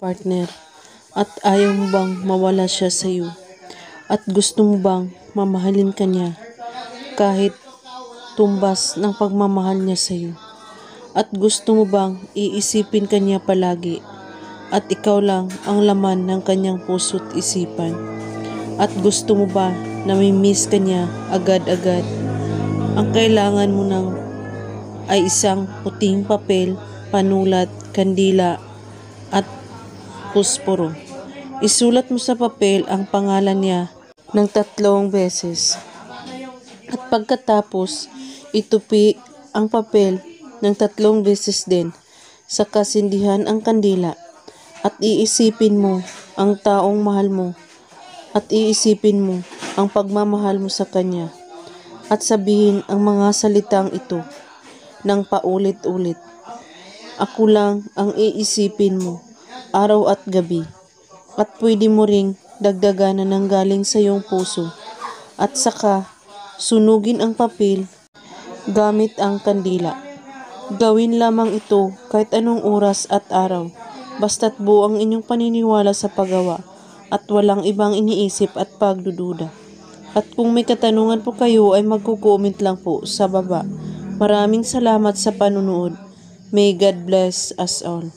partner at ayaw mo bang mawala siya sa iyo? At gusto mo bang mamahalin ka niya kahit tumbas ng pagmamahal niya sa iyo? At gusto mo bang iisipin ka niya palagi at ikaw lang ang laman ng kanyang puso't isipan? At gusto mo ba na may miss ka niya agad-agad? Ang kailangan mo nang ay isang puting papel, panulat, kandila at pusporo. Isulat mo sa papel ang pangalan niya ng 3 beses. At pagkatapos, itupi ang papel ng 3 beses din sa kasindihan ang kandila. At iisipin mo ang taong mahal mo. At iisipin mo ang pagmamahal mo sa kanya. At sabihin ang mga salitang ito ng paulit-ulit. Ako lang ang iisipin mo, araw at gabi. At pwede mo ring dagdagan na ng galing sa iyong puso. At saka, sunugin ang papel gamit ang kandila. Gawin lamang ito kahit anong oras at araw. Basta't buo ang inyong paniniwala sa paggawa at walang ibang iniisip at pagdududa. At kung may katanungan po kayo ay magko-comment lang po sa baba. Maraming salamat sa panunood. May God bless us all.